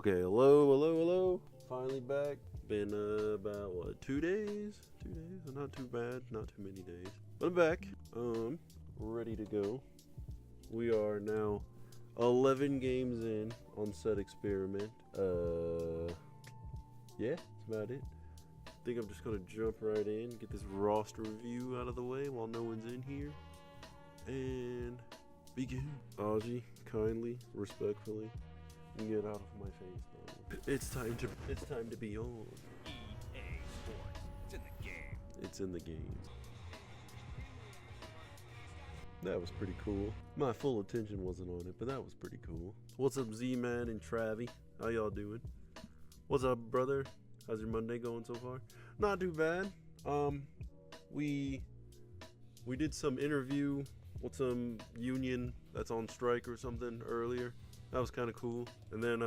Okay, hello. Finally back. Been about what, 2 days? 2 days? Not too bad, not too many days. But I'm back. Ready to go. We are now 11 games in on said experiment. Yeah, that's about it. I think I'm just gonna jump right in, get this roster review out of the way while no one's in here, and begin. Ozzy, kindly, respectfully, get out of my face, man. It's time to be on. EA Sports. It's in the game. It's in the game. That was pretty cool. My full attention wasn't on it, but that was pretty cool. What's up, Z-Man and Travie? How y'all doing? What's up, brother? How's your Monday going so far? Not too bad. We did some interview with some union that's on strike or something earlier. That was kind of cool. And then,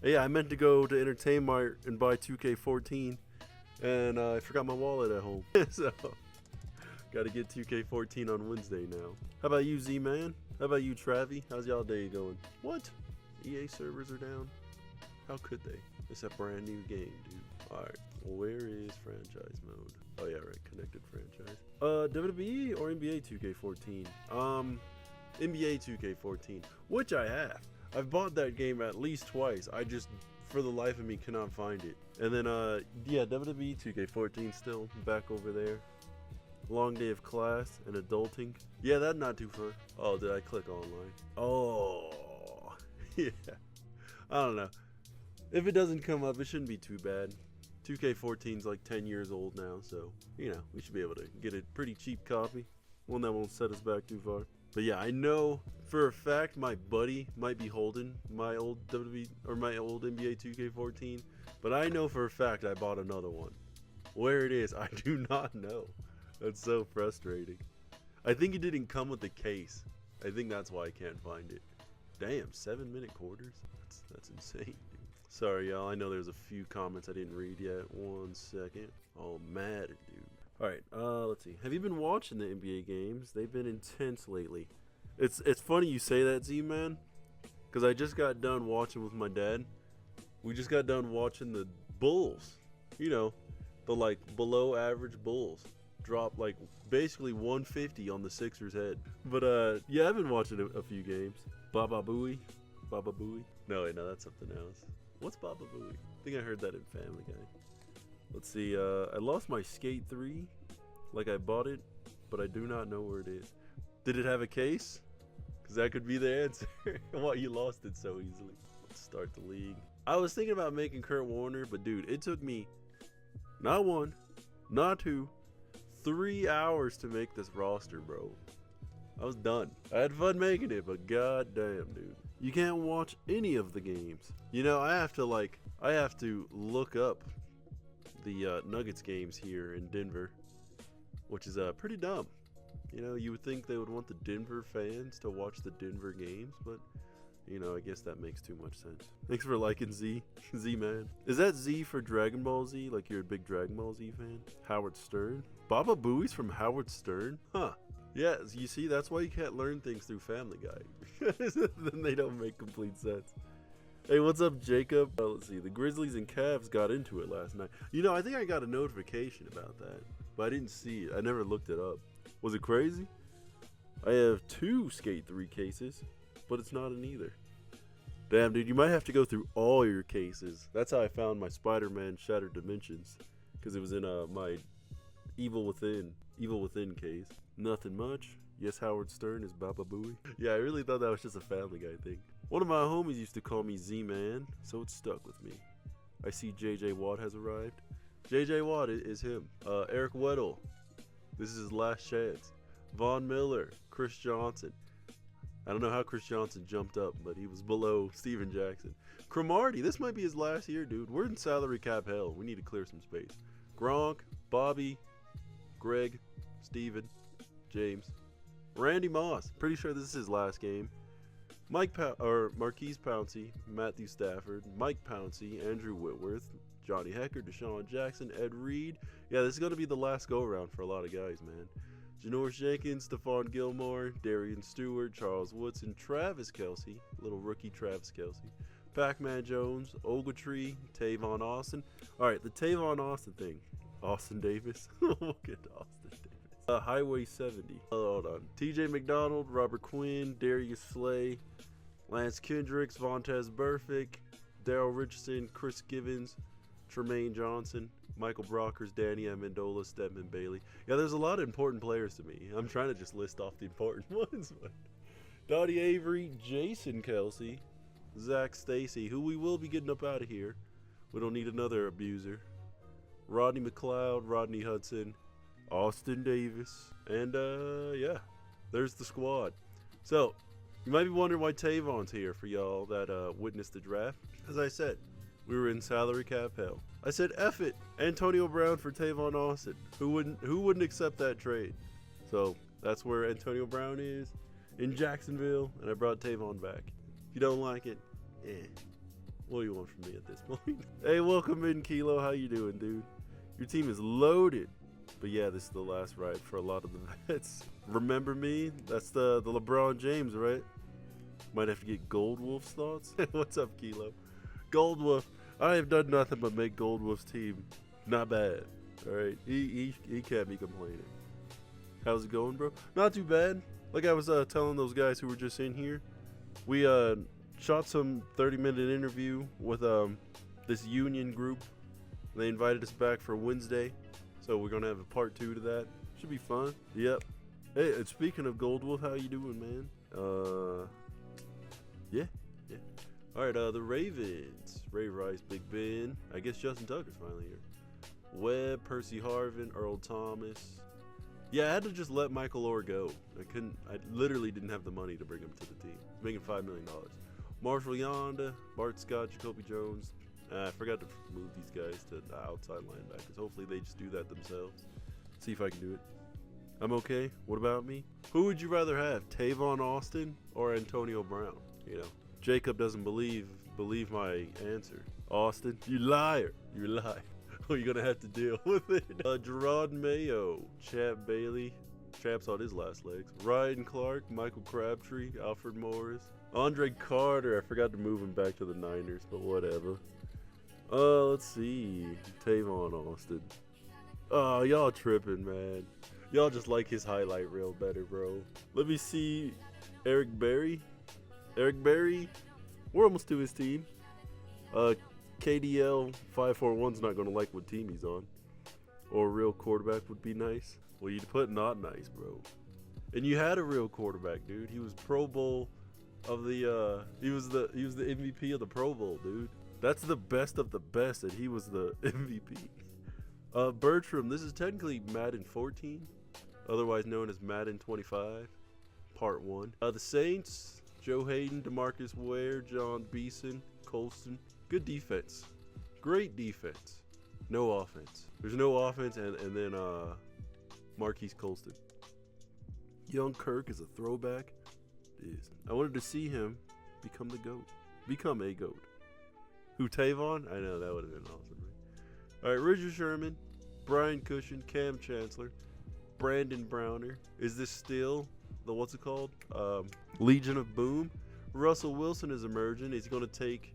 yeah, I meant to go to Entertain Mart and buy 2K14, and I forgot my wallet at home. So, got to get 2K14 on Wednesday now. How about you, Z-Man? How about you, Travie? How's y'all day going? What? EA servers are down? How could they? It's a brand new game, dude. Alright, where is franchise mode? Oh yeah, right, connected franchise. WWE or NBA 2K14? NBA 2K14, which I have. I've bought that game at least twice. I just, for the life of me, cannot find it. And then, yeah, WWE 2K14 still back over there. Long day of class and adulting. Yeah, that's not too fun. Oh, did I click online? Oh, yeah. I don't know. If it doesn't come up, it shouldn't be too bad. 2K14's like 10 years old now, so, you know, we should be able to get a pretty cheap copy. One that won't set us back too far. But yeah, I know for a fact my buddy might be holding my old WWE or my old NBA 2K14, but I know for a fact I bought another one. Where it is, I do not know. That's so frustrating. I think it didn't come with the case. I think that's why I can't find it. Damn, 7-minute quarters? That's insane, dude. Sorry, y'all. I know there's a few comments I didn't read yet. 1 second. Oh, mad, dude. Alright, let's see. Have you been watching the NBA games? They've been intense lately. It's funny you say that, Z-Man, because I just got done watching with my dad. We just got done watching the Bulls. You know, the, like, below average Bulls. Drop, like, basically 150 on the Sixers' head. But, yeah, I've been watching a few games. Baba Booey? No, wait, no, that's something else. What's Baba Booey? I think I heard that in Family Guy. Let's see, I lost my Skate 3, like I bought it, but I do not know where it is. Did it have a case? Because that could be the answer. Why you lost it so easily. Let's start the league. I was thinking about making Kurt Warner, but dude, it took me not 1, not 2, 3 hours to make this roster, bro. I was done. I had fun making it, but goddamn, dude. You can't watch any of the games. You know, I have to look up the Nuggets games here in Denver, which is pretty dumb. You know, you would think they would want the Denver fans to watch the Denver games, but you know, I guess that makes too much sense. Thanks for liking Z-Man. Is that Z for Dragon Ball Z? Like you're a big Dragon Ball Z fan? Howard Stern? Baba Booey's from Howard Stern? Huh. Yeah, you see, that's why you can't learn things through Family Guy. Then they don't make complete sense. Hey, what's up, Jacob? Let's see, the Grizzlies and Cavs got into it last night. You know, I think I got a notification about that, but I didn't see it. I never looked it up. Was it crazy? I have 2 Skate 3 cases, but it's not in either. Damn, dude, you might have to go through all your cases. That's how I found my Spider-Man Shattered Dimensions, because it was in my Evil Within case. Nothing much. Yes, Howard Stern is Baba Booey. Yeah, I really thought that was just a Family Guy thing. One of my homies used to call me Z-Man, so it stuck with me. I see JJ Watt has arrived. JJ Watt is him. Eric Weddle. This is his last chance. Von Miller. Chris Johnson. I don't know how Chris Johnson jumped up, but he was below Steven Jackson. Cromartie. This might be his last year, dude. We're in salary cap hell. We need to clear some space. Gronk. Bobby. Greg. Steven. James. Randy Moss. Pretty sure this is his last game. Marquise Pouncey, Matthew Stafford, Mike Pouncey, Andrew Whitworth, Johnny Hecker, Deshaun Jackson, Ed Reed. Yeah, this is going to be the last go-around for a lot of guys, man. Janoris Jenkins, Stephon Gilmore, Darian Stewart, Charles Woodson, Travis Kelce, little rookie Travis Kelce, Pac-Man Jones, Ogletree, Tavon Austin. All right, the Tavon Austin thing. Austin Davis. We'll get to Austin Davis. Highway 70. Hold on. TJ McDonald, Robert Quinn, Darius Slay, Lance Kendricks, Vontez Burfict, Daryl Richardson, Chris Givens, Tremaine Johnson, Michael Brockers, Danny Amendola, Stedman Bailey. Yeah, there's a lot of important players to me. I'm trying to just list off the important ones. But Dottie Avery, Jason Kelsey, Zach Stacy, who we will be getting up out of here. We don't need another abuser. Rodney McLeod, Rodney Hudson, Austin Davis, and yeah, there's the squad. So you might be wondering why Tavon's here for y'all that witnessed the draft. As I said, we were in salary cap hell. I said, F it, Antonio Brown for Tavon Austin. Who wouldn't accept that trade? So that's where Antonio Brown is, in Jacksonville, and I brought Tavon back. If you don't like it, what do you want from me at this point? Hey, welcome in, Kilo. How you doing, dude? Your team is loaded. But yeah, this is the last ride for a lot of the vets. Remember me? That's the LeBron James, right? Might have to get Gold Wolf's thoughts. What's up, Kilo? Gold Wolf. I have done nothing but make Gold Wolf's team not bad. All right, he can't be complaining. How's it going, bro? Not too bad. Like I was telling those guys who were just in here, we shot some 30-minute interview with this union group. They invited us back for Wednesday, so we're gonna have a part 2 to that. Should be fun. Yep. Hey, and speaking of Gold Wolf, how you doing, man? Yeah. All right, the Ravens. Ray Rice, Big Ben. I guess Justin Tucker's finally here. Webb, Percy Harvin, Earl Thomas. Yeah, I had to just let Michael Orr go. I literally didn't have the money to bring him to the team. He's making $5 million. Marshall Yonda, Bart Scott, Jacoby Jones. I forgot to move these guys to the outside linebackers. Hopefully they just do that themselves. See if I can do it. I'm okay. What about me? Who would you rather have, Tavon Austin or Antonio Brown? You know, Jacob doesn't believe my answer. Austin, you liar. You lie. Oh, you're gonna have to deal with it. Gerard Mayo, Chad Bailey. Champ's on his last legs. Ryan Clark, Michael Crabtree, Alfred Morris, Andre Carter. I forgot to move him back to the Niners, but whatever. Let's see. Tavon Austin. Oh, y'all tripping, man. Y'all just like his highlight reel better, bro. Let me see. Eric Berry. We're almost to his team. KDL 541's not going to like what team he's on. Or a real quarterback would be nice. Well, you'd put not nice, bro. And you had a real quarterback, dude. He was Pro Bowl of the he was the MVP of the Pro Bowl, dude. That's the best of the best, and he was the MVP. Bertram, this is technically Madden 14, otherwise known as Madden 25, Part 1. The Saints, Joe Hayden, DeMarcus Ware, John Beeson, Colston. Good defense. Great defense. No offense. There's no offense, and then Marquise Colston. Young Kirk is a throwback. It is. I wanted to see him become the GOAT. Become a GOAT. Who, Tavon? I know, that would have been awesome, right? All right, Richard Sherman, Brian Cushion, Cam Chancellor, Brandon Browner. Is this still the, what's it called? Legion of Boom? Russell Wilson is emerging. Is he going to take,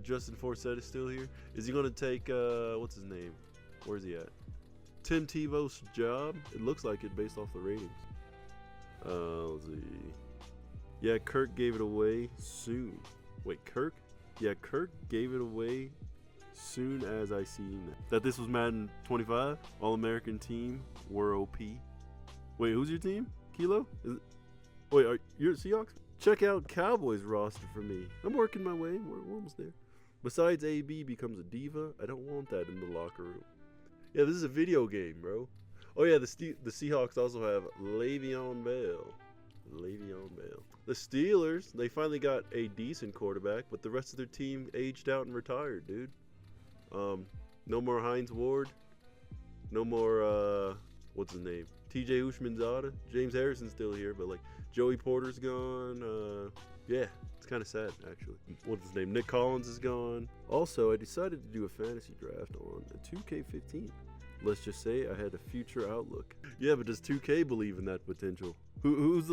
Justin Forsett is still here. Is he going to take, what's his name? Where's he at? Tim Tebow's job? It looks like it based off the ratings. Let's see. Yeah, Kirk gave it away soon. Wait, Kirk? Yeah, Kirk gave it away soon as I seen that this was Madden 25. All-American team were OP. Wait, who's your team? Kilo? Wait, are you Seahawks? Check out Cowboys roster for me. I'm working my way. We're almost there. Besides AB becomes a diva, I don't want that in the locker room. Yeah, this is a video game, bro. Oh yeah, the Seahawks also have Le'Veon Bell. The Steelers, they finally got a decent quarterback, but the rest of their team aged out and retired, dude. No more Hines Ward. No more, what's his name? TJ Ushmanzada. James Harrison's still here, but like Joey Porter's gone. Yeah, it's kind of sad, actually. What's his name? Nick Collins is gone. Also, I decided to do a fantasy draft on a 2K15. Let's just say I had a future outlook. Yeah, but does 2K believe in that potential? Who's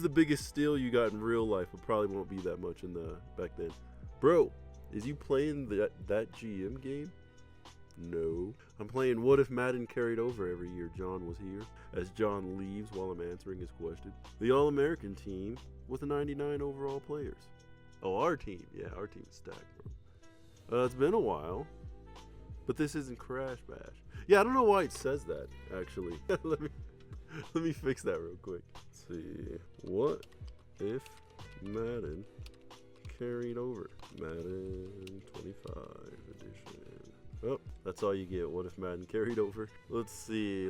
the biggest steal you got in real life? It probably won't be that much in the back then. Bro, is you playing that GM game? No. I'm playing What If Madden Carried Over every year John was here, as John leaves while I'm answering his question. The All-American team with 99 overall players. Oh, our team. Yeah, our team is stacked, bro. It's been a while, but this isn't Crash Bash. Yeah, I don't know why it says that, actually. let me fix that real quick. Let's see. What if Madden Carried Over? Madden 25 edition. Oh, that's all you get. What if Madden Carried Over? Let's see.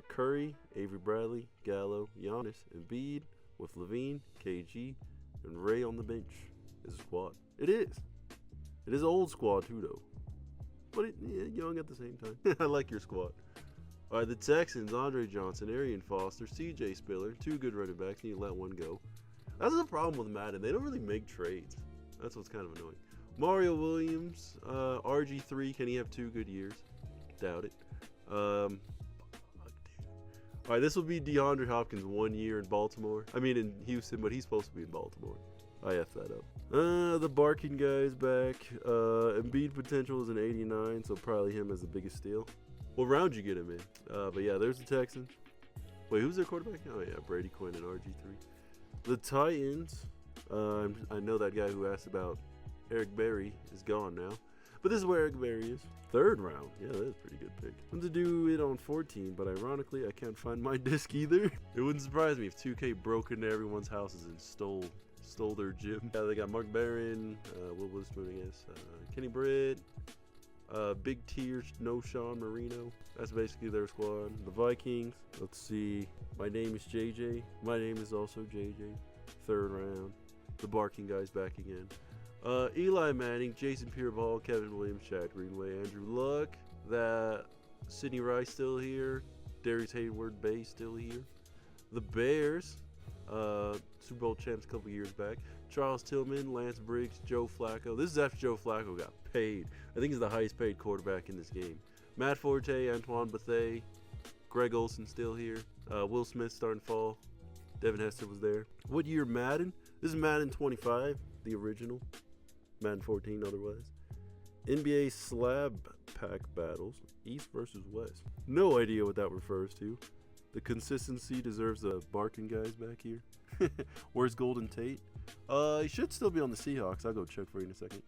Curry, Avery Bradley, Gallo, Giannis, Embiid, with Levine, KG, and Ray on the bench is a squad. It is. It is an old squad too, though. But young at the same time. I like your squad. All right, the Texans, Andre Johnson, Arian Foster, CJ Spiller, 2 good running backs, and you let one go. That's the problem with Madden. They don't really make trades. That's what's kind of annoying. Mario Williams, RG3, can he have 2 good years? Doubt it. All right, this will be DeAndre Hopkins 1 year in Baltimore. I mean in Houston, but he's supposed to be in Baltimore. I effed that up. The barking guy's back. Embiid potential is an 89, so probably him as the biggest steal. What round you get him in? But yeah, there's the Texans. Wait, who's their quarterback? Oh yeah, Brady Quinn and RG3. The Titans. I know that guy who asked about Eric Berry is gone now. But this is where Eric Berry is. 3rd round. Yeah, that's a pretty good pick. I'm to do it on 14, but ironically, I can't find my disc either. It wouldn't surprise me if 2K broke into everyone's houses and stole their gym. Yeah, they got Mark Barron, Will Witherspoon, I guess, Kenny Britt, Big Tier, no Sean Marino. That's basically their squad. The Vikings. Let's see. My name is JJ. My name is also JJ. 3rd round. The barking guy's back again. Eli Manning, Jason Pierre-Paul, Kevin Williams, Chad Greenway, Andrew Luck. That Sidney Rice still here. Darius Hayward Bay still here. The Bears, Super Bowl champs a couple years back. Charles Tillman, Lance Briggs, Joe Flacco. This is after Joe Flacco got paid. I think he's the highest paid quarterback in this game. Matt Forte, Antoine Bethea, Greg Olson still here. Will Smith starting fall. Devin Hester was there. What year Madden? This is Madden 25, the original. Madden 14 otherwise. NBA slab pack battles, East versus West. No idea what that refers to. The consistency deserves the barking guys back here. Where's Golden Tate? He should still be on the Seahawks. I'll go check for you in a second.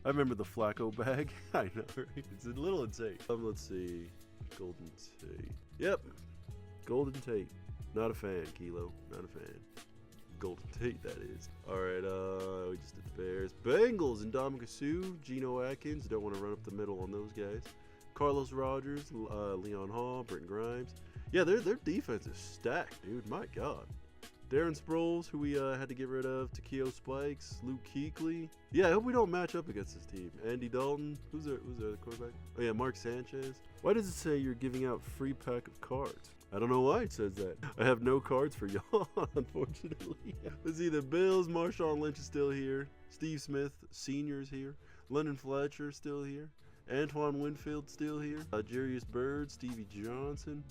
I remember the Flacco bag. I know, right? It's a little insane. Let's see. Golden Tate. Yep. Golden Tate. Not a fan, Kilo. Not a fan. Golden Tate, that is. Alright, we just did the Bears. Bengals, Ndamukong Suh, Geno Atkins. Don't want to run up the middle on those guys. Carlos Rogers, Leon Hall, Britton Grimes. Yeah, their defense is stacked, dude. My God. Darren Sproles, who we had to get rid of. Takeo Spikes, Luke Kuechly. Yeah, I hope we don't match up against this team. Andy Dalton. Who's their quarterback? Oh, yeah, Mark Sanchez. Why does it say you're giving out free pack of cards? I don't know why it says that. I have no cards for y'all, unfortunately. Let's see, the Bills. Marshawn Lynch is still here. Steve Smith Sr. is here. London Fletcher still here. Antoine Winfield still here. Jarius Byrd, Stevie Johnson.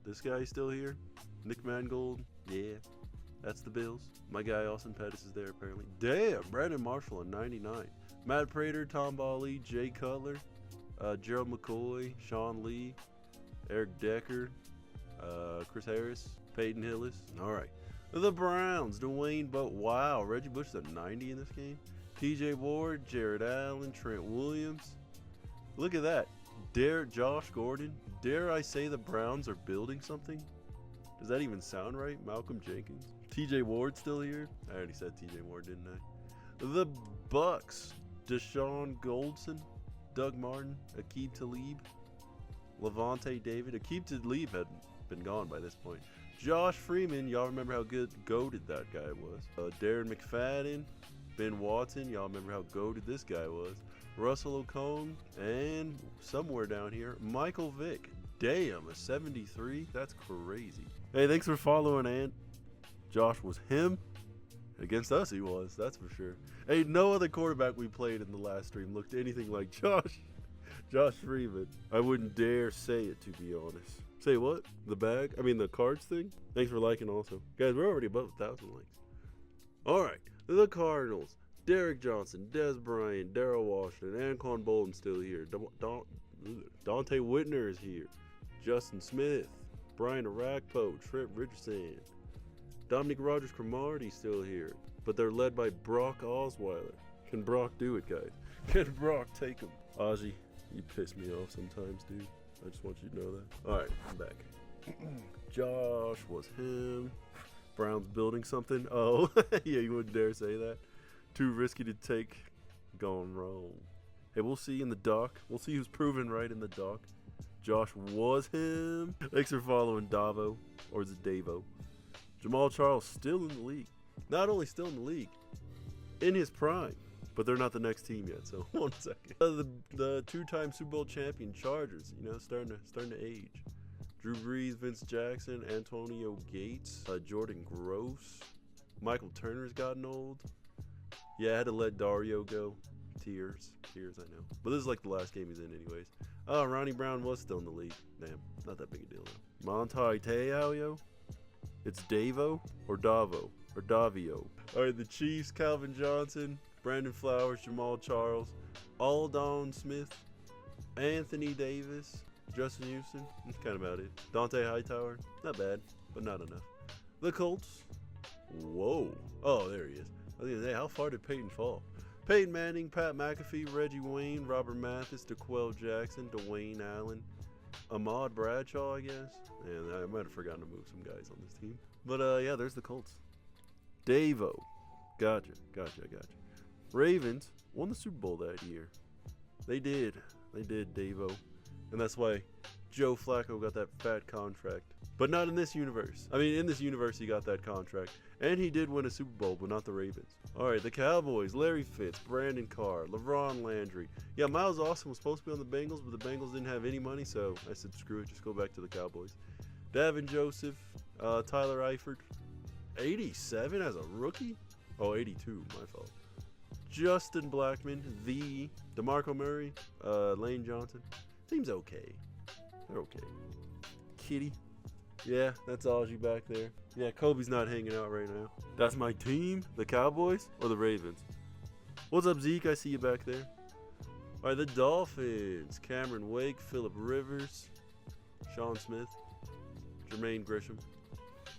This guy still here. Nick Mangold. Yeah, that's the Bills. My guy Austin Pettis is there apparently. Damn, Brandon Marshall at 99. Matt Prater, Tom Bali, Jay Cutler, Gerald McCoy, Sean Lee, Eric Decker, Chris Harris, Peyton Hillis. All right. The Browns, Dwayne Bowe. Wow, Reggie Bush is at 90 in this game. TJ Ward, Jared Allen, Trent Williams. Look at that. Josh Gordon. Dare I say the Browns are building something? Does that even sound right? Malcolm Jenkins. TJ Ward still here? I already said TJ Ward, didn't I? The Bucks, Deshaun Goldson, Doug Martin, Aqib Talib, Levante David. Aqib Talib had been gone by this point. Josh Freeman, y'all remember how goated that guy was. Darren McFadden, Ben Watson, y'all remember how goated this guy was. Russell Okung, and somewhere down here, Michael Vick. Damn, a 73? That's crazy. Hey, thanks for following, Ant. Josh was him. Against us, he was, that's for sure. Hey, no other quarterback we played in the last stream looked anything like Josh Freeman. I wouldn't dare say it, to be honest. Say what? The cards thing? Thanks for liking also. Guys, we're already above 1,000 likes. All right, The Cardinals. Derek Johnson, Des Bryant, Darrell Washington, Anquan Bolden still here. Dante Whitner is here. Justin Smith, Brian Arakpo, Trent Richardson, Dominic Rogers-Cromartie still here. But they're led by Brock Osweiler. Can Brock do it, guys? Can Brock take him? Ozzy, you piss me off sometimes, dude. I just want you to know that. Alright, I'm back. Josh was him. Brown's building something. Oh, yeah, you wouldn't dare say that. Too risky to take. Gone wrong. Hey, we'll see in the doc. We'll see who's proven right in the doc. Josh was him. Thanks for following Davo. Or is it Davo? Jamal Charles still in the league. Not only still in the league, in his prime. But they're not the next team yet, so 1 second. The two-time Super Bowl champion Chargers, you know, starting to age. Drew Brees, Vince Jackson, Antonio Gates, Jordan Gross. Michael Turner's gotten old. Yeah, I had to let Dario go. Tears, I know. But this is like the last game he's in anyways. Oh, Ronnie Brown was still in the league. Damn, not that big a deal though. Monte Te'o, yo. It's Davo or Davo or Davio. All right, the Chiefs, Calvin Johnson, Brandon Flowers, Jamal Charles, Aldon Smith, Anthony Davis, Justin Houston. That's kind of about it. Dante Hightower, not bad, but not enough. The Colts. Whoa. Oh, there he is. I was gonna say, how far did Peyton fall? Peyton Manning, Pat McAfee, Reggie Wayne, Robert Mathis, DeQuell Jackson, Dwayne Allen, Ahmad Bradshaw, I guess. And I might have forgotten to move some guys on this team. But yeah, there's the Colts. Davo. Gotcha. Ravens won the Super Bowl that year. They did, Davo. And that's why Joe Flacco got that fat contract. But not in this universe. I mean, in this universe, he got that contract. And he did win a Super Bowl, but not the Ravens. All right, the Cowboys, Larry Fitz, Brandon Carr, LeVron Landry. Yeah, Miles Austin was supposed to be on the Bengals, but the Bengals didn't have any money, so I said, screw it, just go back to the Cowboys. Davin Joseph, Tyler Eifert. 87 as a rookie? Oh, 82, my fault. Justin Blackmon, DeMarco Murray, Lane Johnson. Team's okay. They're okay. Kitty. Yeah, that's Ozzy back there. Yeah, Kobe's not hanging out right now. That's my team, the Cowboys or the Ravens. What's up, Zeke? I see you back there. All right, the Dolphins. Cameron Wake, Phillip Rivers, Sean Smith, Jermaine Grisham.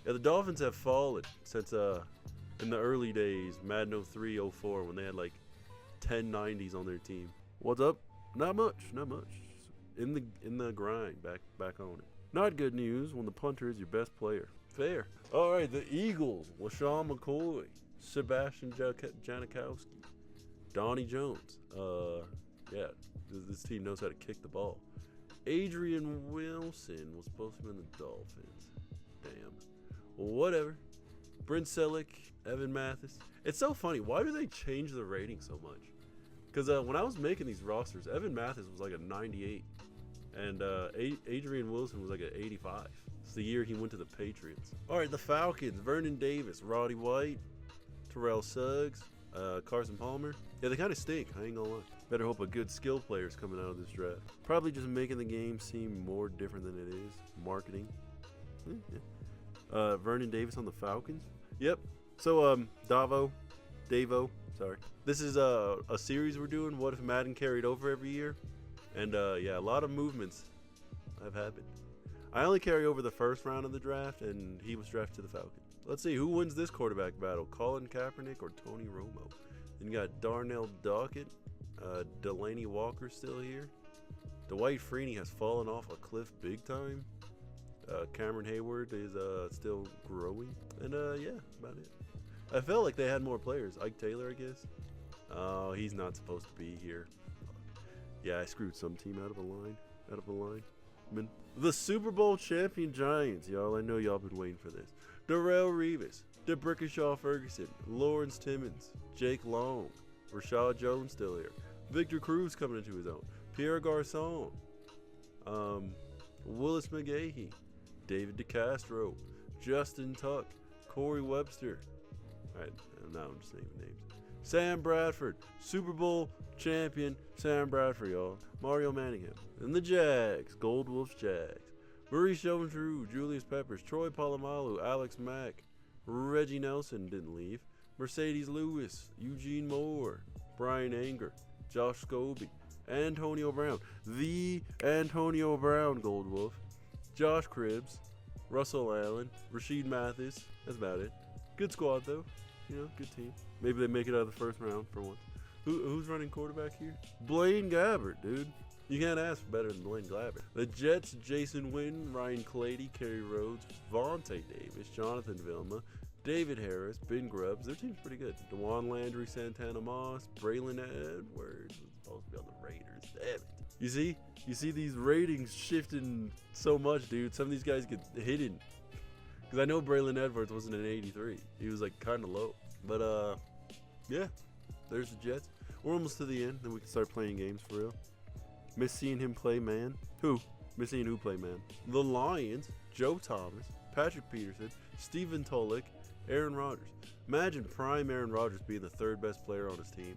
Yeah, the Dolphins have fallen since in the early days, Madden 03, 04, when they had like 10 90s on their team. What's up? Not much. In the grind, back on it. Not good news when the punter is your best player. Fair. All right, the Eagles. LaShawn McCoy, Sebastian Janikowski, Donnie Jones. Yeah, this team knows how to kick the ball. Adrian Wilson was supposed to be in the Dolphins. Damn. Whatever. Brent Selleck, Evan Mathis. It's so funny. Why do they change the rating so much? Because when I was making these rosters, Evan Mathis was like a 98. And Adrian Wilson was like an 85. It's the year he went to the Patriots. All right, the Falcons. Vernon Davis, Roddy White, Terrell Suggs, Carson Palmer. Yeah, they kind of stink. I ain't gonna lie. Better hope a good skill player's coming out of this draft. Probably just making the game seem more different than it is. Marketing. Yeah. Vernon Davis on the Falcons. Yep. So Davo. Sorry. This is a series we're doing. What if Madden carried over every year? And yeah, a lot of movements have happened. I only carry over the first round of the draft, and he was drafted to the Falcons. Let's see, who wins this quarterback battle? Colin Kaepernick or Tony Romo? Then you got Darnell Dockett, Delaney Walker still here. Dwight Freeney has fallen off a cliff big time. Cameron Hayward is still growing. And yeah, about it. I felt like they had more players. Ike Taylor, I guess. Oh, he's not supposed to be here. Yeah, I screwed some team out of a line. The Super Bowl champion Giants, y'all. I know y'all been waiting for this. Darrelle Revis, DeBrickashaw Ferguson, Lawrence Timmons, Jake Long, Rashad Jones still here. Victor Cruz coming into his own. Pierre Garçon, Willis McGahee, David DeCastro, Justin Tuck, Corey Webster. All right, now I'm just naming names. Sam Bradford, Super Bowl champion Sam Bradford, y'all. Mario Manningham. And the Jags, Gold Wolves Jags. Maurice Jones-Drew, Julius Peppers, Troy Polamalu, Alex Mack, Reggie Nelson didn't leave. Mercedes Lewis, Eugene Moore, Brian Anger, Josh Scobie, Antonio Brown, the Antonio Brown Gold Wolf, Josh Cribbs, Russell Allen, Rasheed Mathis. That's about it. Good squad though. You know, good team. Maybe they make it out of the first round for once. Who's running quarterback here? Blaine Gabbert, dude. You can't ask for better than Blaine Gabbert. The Jets, Jason Witten, Ryan Clady, Kerry Rhodes, Vontae Davis, Jonathan Vilma, David Harris, Ben Grubbs. Their team's pretty good. DeJuan Landry, Santana Moss, Braylon Edwards. Was supposed to be on the Raiders. Damn it. You see these ratings shifting so much, dude. Some of these guys get hidden. Because I know Braylon Edwards wasn't an 83. He was like kind of low. But yeah, there's the Jets. We're almost to the end. Then we can start playing games for real. Miss seeing him play man. Miss seeing who play man. The Lions, Joe Thomas, Patrick Peterson, Stephen Tulloch, Aaron Rodgers. Imagine prime Aaron Rodgers being the third best player on his team.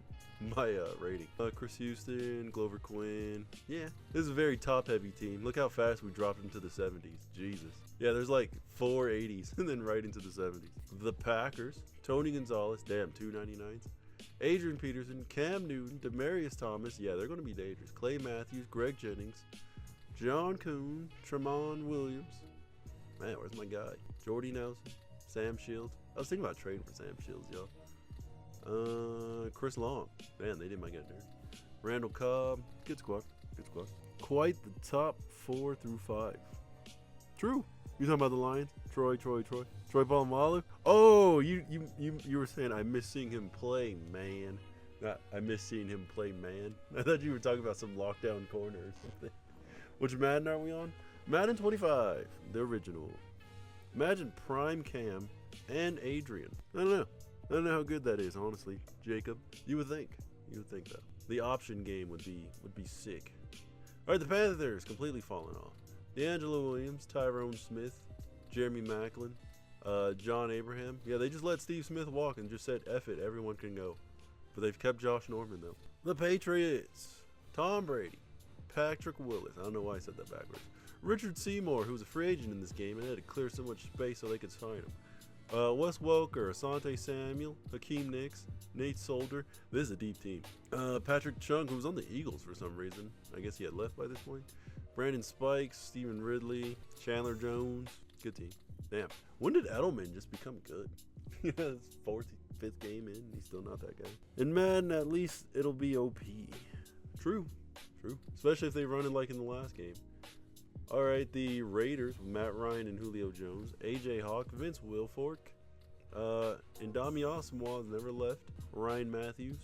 My rating. Chris Houston, Glover Quinn. Yeah, this is a very top-heavy team. Look how fast we dropped into the 70s. Jesus. Yeah, there's like 4 80s and then right into the 70s. The Packers, Tony Gonzalez. Damn, 299s. Adrian Peterson, Cam Newton, Demaryius Thomas. Yeah, they're going to be dangerous. Clay Matthews, Greg Jennings, John Kuhn, Tremont Williams. Man, where's my guy? Jordy Nelson, Sam Shields. I was thinking about trading for Sam Shields, y'all. Chris Long. Man, they did my guy there. Randall Cobb. Good squad. Good squad. Quite the top 4 through 5. True. You talking about the Lions? Troy Polamalu? Oh, you were saying I miss seeing him play, man. I miss seeing him play, man. I thought you were talking about some lockdown corner or something. Which Madden are we on? Madden 25, the original. Imagine Prime Cam and Adrian. I don't know how good that is, honestly, Jacob. You would think though. The option game would be sick. All right, the Panthers completely fallen off. D'Angelo Williams, Tyrone Smith, Jeremy Maclin, John Abraham. Yeah, they just let Steve Smith walk and just said, F it, everyone can go. But they've kept Josh Norman, though. The Patriots, Tom Brady, Patrick Willis. I don't know why I said that backwards. Richard Seymour, who was a free agent in this game and had to clear so much space so they could sign him. Wes Welker, Asante Samuel, Hakeem Nicks, Nate Solder. This is a deep team. Patrick Chung, who was on the Eagles for some reason. I guess he had left by this point. Brandon Spikes, Stephen Ridley, Chandler Jones. Good team. Damn. When did Edelman just become good? His 4th, 5th game in. He's still not that guy. In Madden, at least it'll be OP. True. Especially if they run it like in the last game. All right, the Raiders with Matt Ryan and Julio Jones, A.J. Hawk, Vince Wilfork, Ndamukong Asamoah never left, Ryan Matthews,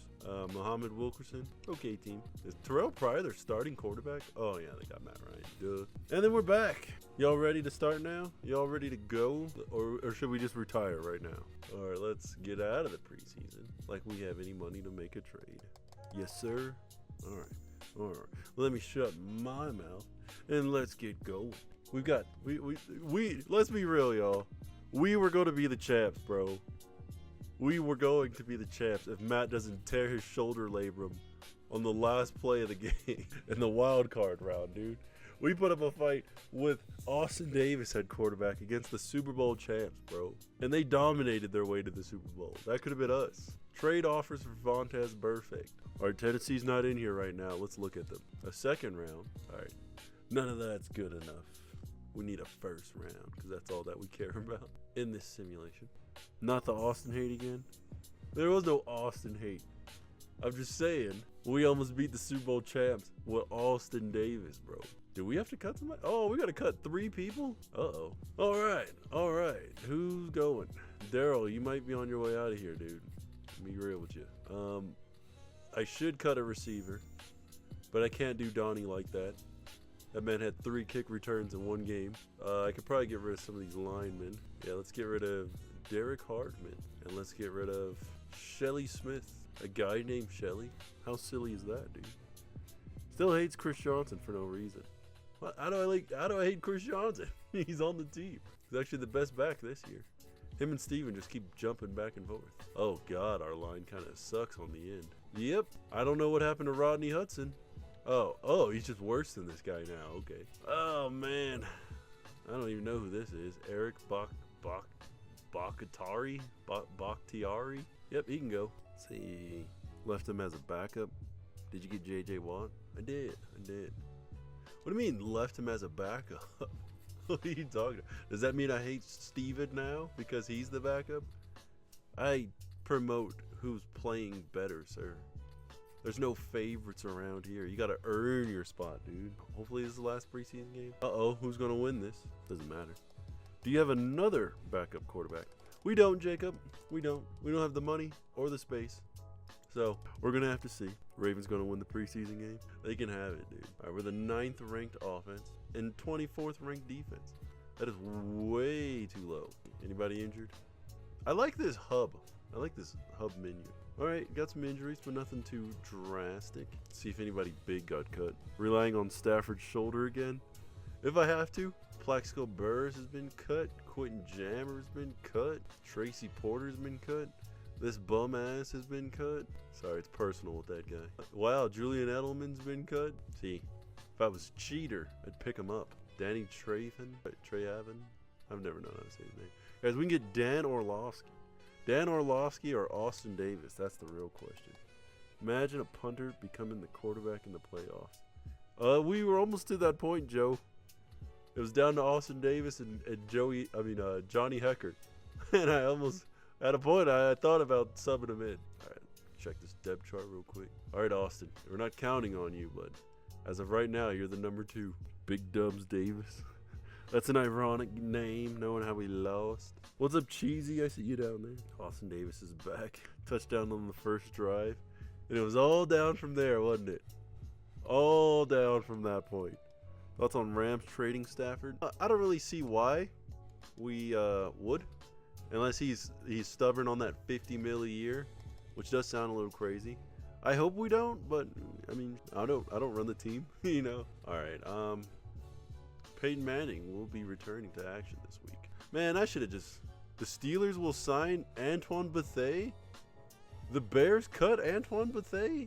Muhammad Wilkerson. Okay, team. Is Terrell Pryor their starting quarterback? Oh, yeah, they got Matt Ryan. Duh. And then we're back. Y'all ready to start now? Y'all ready to go? Or should we just retire right now? All right, let's get out of the preseason like we have any money to make a trade. Yes, sir. All right. Let me shut my mouth. And let's get going. We let's be real, y'all. We were going to be the champs, bro. We were going to be the champs if Matt doesn't tear his shoulder labrum on the last play of the game in the wild card round, dude. We put up a fight with Austin Davis at quarterback against the Super Bowl champs, bro. And they dominated their way to the Super Bowl. That could have been us. Trade offers for Vontaze Burfict. All right, Tennessee's not in here right now. Let's look at them. A second round. All right. None of that's good enough. We need a first round because that's all that we care about in this simulation. Not the Austin hate again. There was no Austin hate. I'm just saying, we almost beat the Super Bowl champs with Austin Davis, bro. Do we have to cut somebody? Oh, we got to cut 3 people? Uh-oh. All right. Who's going? Daryl, you might be on your way out of here, dude. Let me be real with you. I should cut a receiver, but I can't do Donnie like that. That man had 3 kick returns in 1 game. I could probably get rid of some of these linemen. Yeah, let's get rid of Derek Hartman. And let's get rid of Shelly Smith. A guy named Shelly? How silly is that, dude? Still hates Chris Johnson for no reason. How do I hate Chris Johnson? He's on the team. He's actually the best back this year. Him and Steven just keep jumping back and forth. Oh, God, our line kind of sucks on the end. Yep, I don't know what happened to Rodney Hudson. Oh, he's just worse than this guy now. Okay. Oh, man. I don't even know who this is. Eric Bakhtiari? Yep, he can go. Let's see, left him as a backup. Did you get J.J. Watt? I did. What do you mean left him as a backup? What are you talking about? Does that mean I hate Steven now because he's the backup? I promote who's playing better, sir. There's no favorites around here. You gotta earn your spot, dude. Hopefully this is the last preseason game. Uh-oh, who's gonna win this? Doesn't matter. Do you have another backup quarterback? We don't, Jacob. We don't. We don't have the money or the space. So we're gonna have to see. Ravens gonna win the preseason game. They can have it, dude. All right, we're the 9th ranked offense and 24th ranked defense. That is way too low. Anybody injured? I like this hub. I like this hub menu. All right, got some injuries, but nothing too drastic. Let's see if anybody big got cut. Relying on Stafford's shoulder again. If I have to. Plaxico Burress has been cut. Quentin Jammer has been cut. Tracy Porter's been cut. This bum ass has been cut. Sorry, it's personal with that guy. Wow, Julian Edelman's been cut. See, if I was cheater, I'd pick him up. Danny Treven. I've never known how to say his name. Guys, we can get Dan Orlovsky. Dan Orlovsky or Austin Davis? That's the real question. Imagine a punter becoming the quarterback in the playoffs. We were almost to that point, Joe. It was down to Austin Davis and Johnny Hecker. And I almost, at a point, I thought about subbing him in. All right, check this depth chart real quick. All right, Austin, we're not counting on you, but as of right now, you're the number 2. Big Dubs Davis. That's an ironic name, knowing how we lost. What's up, Cheesy? I see you down there. Austin Davis is back. Touchdown on the first drive. And it was all down from there, wasn't it? All down from that point. Thoughts on Rams trading Stafford? I don't really see why we would. Unless he's stubborn on that $50 million a year, which does sound a little crazy. I hope we don't, but I mean, I don't run the team, you know. All right, Peyton Manning will be returning to action this week. Man, I should have just. The Steelers will sign Antoine Bethea. The Bears cut Antoine Bethea.